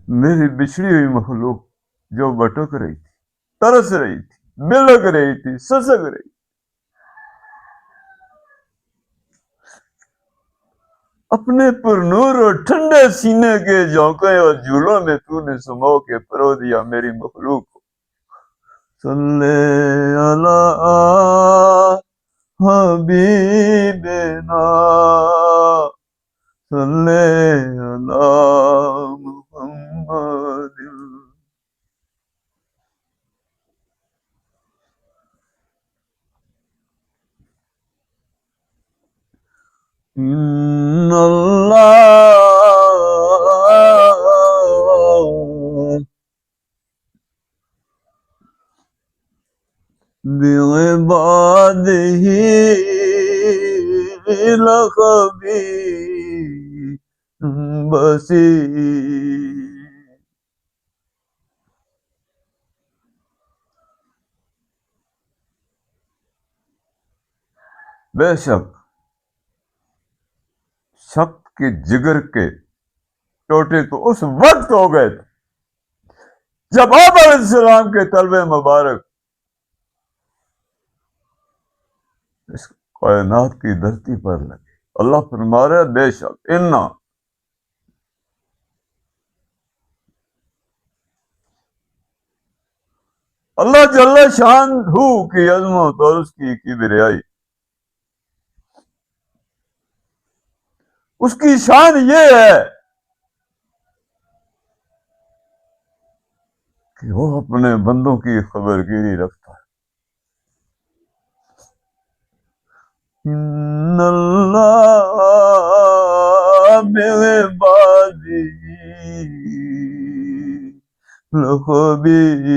میری بچھڑی ہوئی مخلوق جو بٹک رہی تھی، ترس رہی تھی، بلک رہی تھی، سسک رہی تھی، اپنے پر نور اور ٹھنڈے سینے کے جھونکے اور جھولوں میں تو نے سمو کے پرو دیا میری مخلوق کو۔ صلی اللہ حبیبنا، صلی اللہ محمد۔ ان اللہ بعباده لخبیر بصیر۔ بے شک شک کے جگر کے ٹوٹے تو اس وقت ہو گئے تھے جب آپ علیہ السلام کے طلبے مبارک اس کائنات کی دھرتی پر لگے۔ اللہ فرما رہا ہے بے شک انا، اللہ جل شان ہو کی عظمت اور اس کی کبریائی، اس کی شان یہ ہے کہ وہ اپنے بندوں کی خبر گیری رکھتا ہے۔ ان اللہ بعبادہ لخبیر۔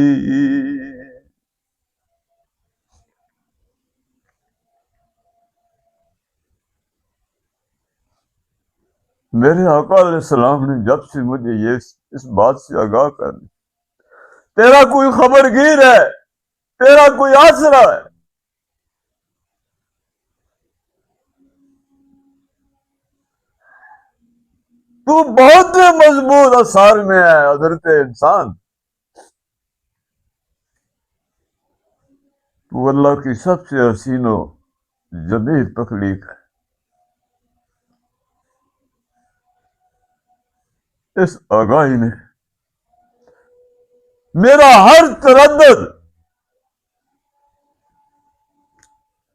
میرے آقا علیہ السلام نے جب سے مجھے اس بات سے آگاہ کر دی، تیرا کوئی خبر گیر ہے، تیرا کوئی آسرا ہے، تو بہت مضبوط اثار میں ہے حضرت انسان، تو اللہ کی سب سے حسین و جمیل تخلیق ہے۔ اس آگاہی نے میرا ہر تردد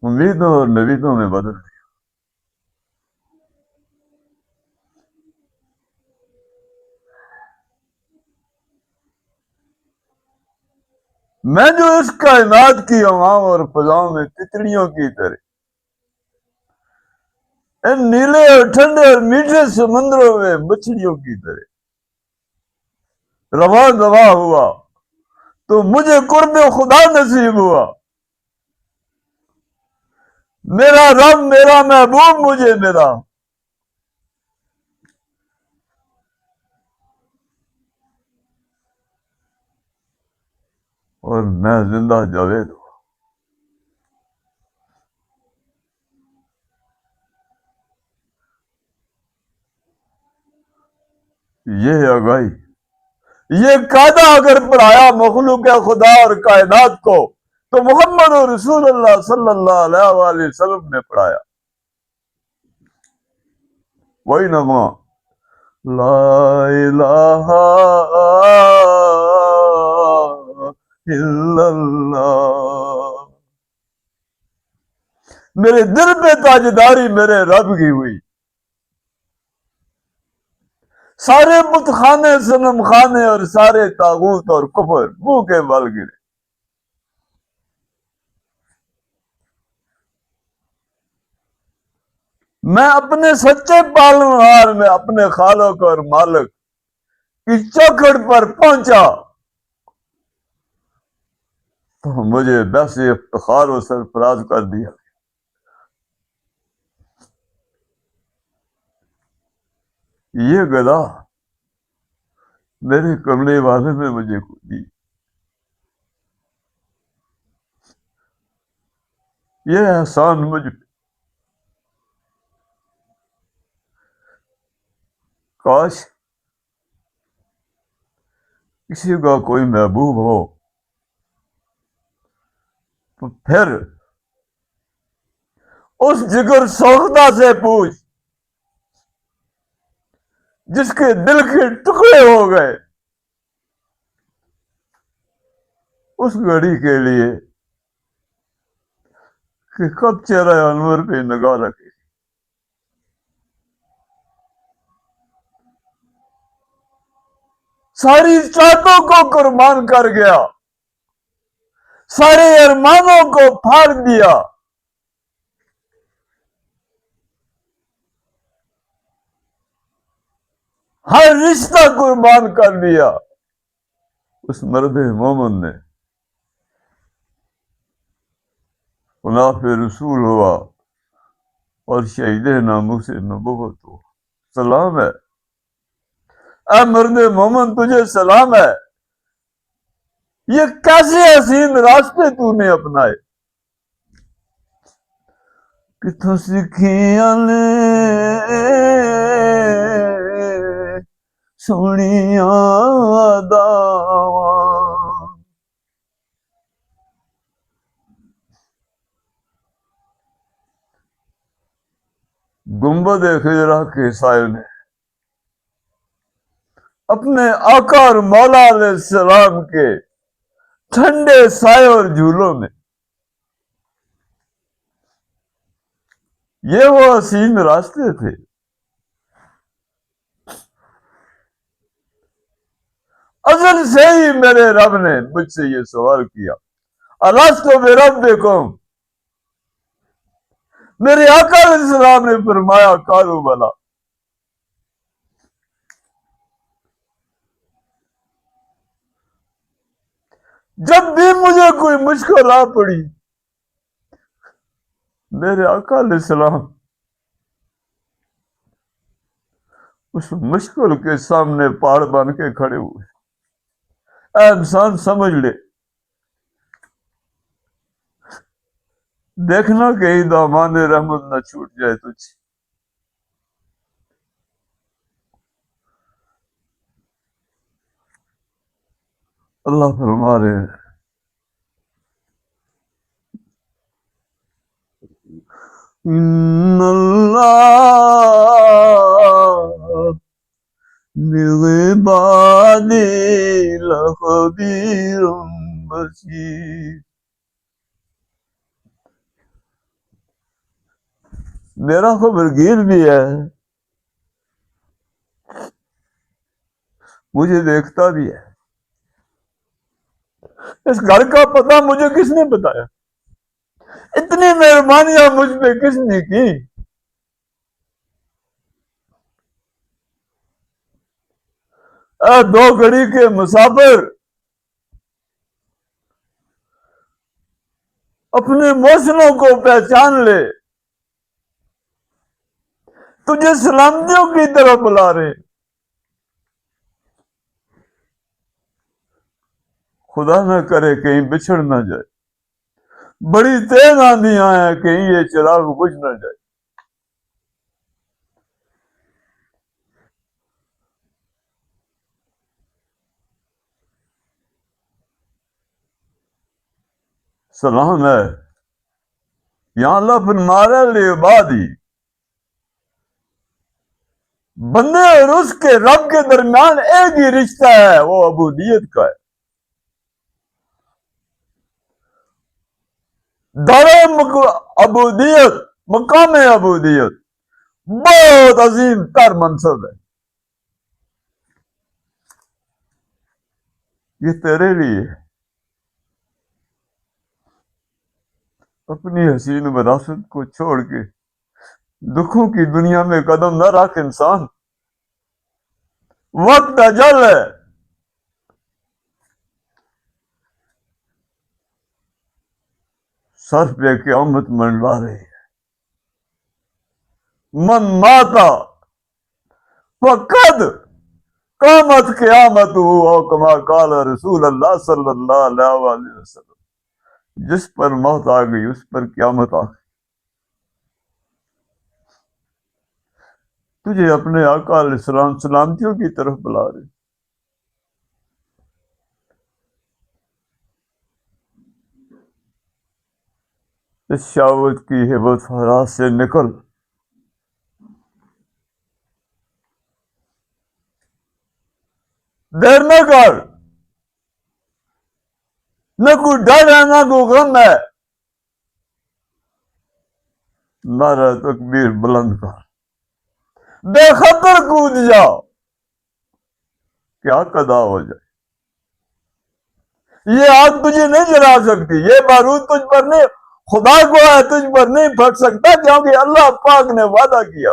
امیدوں اور نویدوں میں بدل دیا۔ میں جو اس کائنات کی عوام اور فضاؤں میں تتڑیوں کی طرح، ان نیلے اور ٹھنڈے اور میٹھے سمندروں میں مچھلیوں کی طرح رواں دواں ہوا تو مجھے قرب خدا نصیب ہوا۔ میرا رب، میرا محبوب مجھے ملا، اور میں زندہ جاوید ہوں۔ یہ آگاہی، یہ قاعدہ اگر پڑھایا مخلوق خدا اور کائنات کو تو محمد رسول اللہ صلی اللہ علیہ وآلہ وسلم نے پڑھایا۔ وہی نغمہ، لا الہ الا اللہ، میرے دل پہ تاجداری میرے رب کی ہوئی، سارے بت خانے صنم خانے اور سارے طاغوت اور کفر منہ کے بل گرے۔ میں اپنے سچے پالنہار میں اپنے خالق اور مالک کی چوکھٹ پر پہنچا تو مجھے ویسے افتخار و سرفراز کر دیا۔ یہ گدا میرے کمرے والے میں مجھے دی، یہ احسان مجھ پہ، کاش کسی کا کوئی محبوب ہو تو پھر اس جگر سوختہ سے پوچھ جس کے دل کے ٹکڑے ہو گئے اس گھڑی کے لیے کہ کب چہرہ انور پہ نگاہ رکھے. ساری چاہتوں کو قربان کر گیا, سارے ارمانوں کو پھاڑ دیا, ہر رشتہ قربان کر دیا اس مرد مومن نے. خلاف رسول ہوا اور شہید ناموس نبوت ہوا. سلام ہے اے مرد مومن, تجھے سلام ہے. یہ کیسے حسین راستے تو نے اپنائے, کتوں سکھیاں نے سونیاں داواں. گنبد خضرا کے سائے نے اپنے آقا اور مولا علیہ السلام کے ٹھنڈے سائے اور جھولوں میں, یہ وہ حسین راستے تھے. ازل سے ہی میرے رب نے مجھ سے یہ سوال کیا, الستُ بربکم. میرے آقا علیہ السلام نے فرمایا قالوا بلی. جب بھی مجھے کوئی مشکل آ پڑی, میرے آقا علیہ السلام اس مشکل کے سامنے پہاڑ بن کے کھڑے ہوئے. اے انسان سمجھ لے, دیکھنا کہیں دامان رحمت نہ چھوٹ جائے تجھ سے. اللہ فرما رہے ہیں ان اللہ بعبادی لخبیر بصیر. میرا خبرگیر بھی ہے, مجھے دیکھتا بھی ہے. اس گھر کا پتہ مجھے کس نے بتایا, اتنی مہربانیاں مجھ پہ کس نے کی. اے دو گھڑی کے مسافر, اپنے موسموں کو پہچان لے, تجھے سلامتیوں کی طرف بلا رہے. خدا نہ کرے کہیں بچھڑ نہ جائے, بڑی تیز آندیاں ہیں کہیں یہ چراغ بجھ نہ جائے. سلام ہے یہاں اللہ فرما رہا ہے لعبادی, بندے اور اس کے رب کے درمیان ایک ہی رشتہ ہے, وہ عبودیت کا ہے. عبودیت, مقام عبودیت بہت عظیم تر منصب ہے. یہ تیرے لیے اپنی حسین وراثت کو چھوڑ کے دکھوں کی دنیا میں قدم نہ رکھ انسان, وقت اجل ہے. سر پہ قیامت منڈلا رہی ہے. من ماتا فقد قامت قیامت ہو کما قال رسول اللہ صلی اللہ علیہ وسلم. جس پر موت آ گئی اس پر قیامت آ گئی. تجھے اپنے آقا علیہ السلام سلامتیوں کی طرف بلا رہے. اس شہوت کی ہیبت فراز سے نکل، دیر نہ کر، نہ کوئی ڈر ہے نہ کوئی غم ہے، نعرہ تکبیر بلند کر، بے خطر کود جا، کیا قضا ہو جائے۔ یہ آگ تجھے نہیں جلا سکتی، یہ بارود تجھ پر نہیں، خدا کو ہے تجھ پر نہیں پھٹ سکتا، کیونکہ اللہ پاک نے وعدہ کیا۔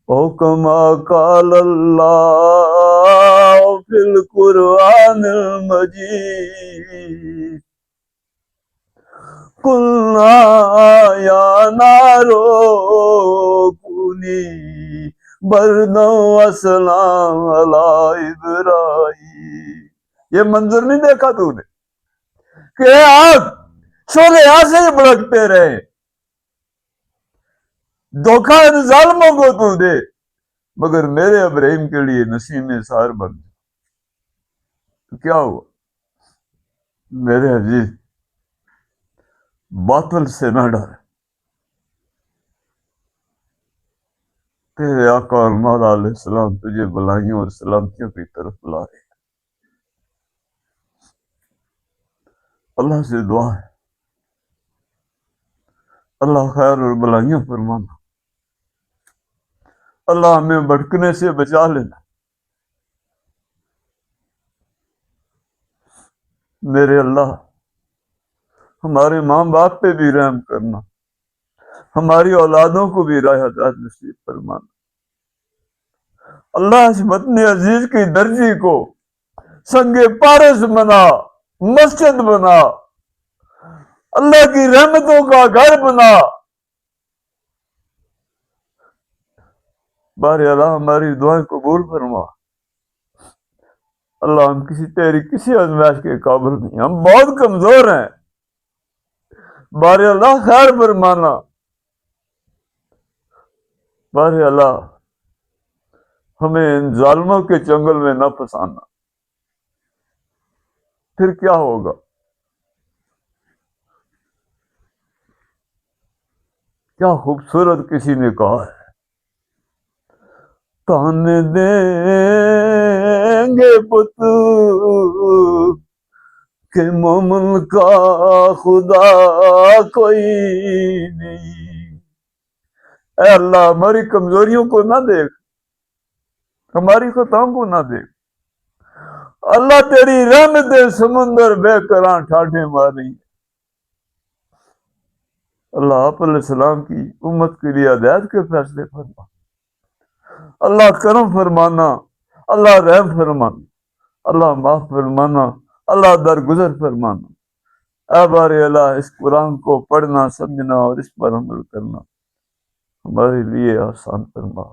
او کما قال اللہ فی القرآن المجید، قلنا یا نارو کونی بردا وسلام علی ابراہیم۔ یہ منظر نہیں دیکھا تو نے کہ آگ شعلے ایسے ہی بھڑکتے رہے، دھوکہ ان ظالموں کو تو دے، مگر میرے ابراہیم کے لیے نسیم سار بن گیا۔ تو کیا ہوا میرے عزیز، باطل سے نہ ڈر، تیرے آقا اور مولا علیہ السلام تجھے بلائیوں اور سلامتیوں کی طرف لا رہے۔ اللہ سے دعا ہے، اللہ خیر اور بلائیوں فرمانا، اللہ ہمیں بھٹکنے سے بچا لینا، میرے اللہ ہمارے ماں باپ پہ بھی رحم کرنا، ہماری اولادوں کو بھی راہ ہدایت نصیب فرمانا۔ اللہ اس وطن عزیز کی درجی کو سنگ پارس بنا، مسجد بنا، اللہ کی رحمتوں کا گھر بنا۔ بار اللہ ہماری دعائیں قبول فرما۔ اللہ ہم تیری کسی آزمائش کے قابل نہیں، ہم بہت کمزور ہیں، بار اللہ خیر فرمانا، بار اللہ ہمیں ان ظالموں کے چنگل میں نہ پھنسانا، پھر کیا ہوگا۔ کیا خوبصورت کسی نے کہا ہے، کان دیں گے پت کہ مومن کا خدا کوئی نہیں۔ اے اللہ ہماری کمزوریوں کو نہ دیکھ، ہماری خطاؤں کو نہ دیکھ، اللہ تیری رحمت سمندر بے کراں ٹھاٹھے ماری۔ اللہ آپ علیہ السلام کی امت کے لیے ہدایت کے فیصلے فرما، اللہ کرم فرمانا، اللہ رحم فرمانا، اللہ معاف فرمانا، اللہ درگزر فرمانا۔ اے بار اللہ اس قرآن کو پڑھنا، سمجھنا اور اس پر عمل کرنا ہمارے لیے آسان فرما۔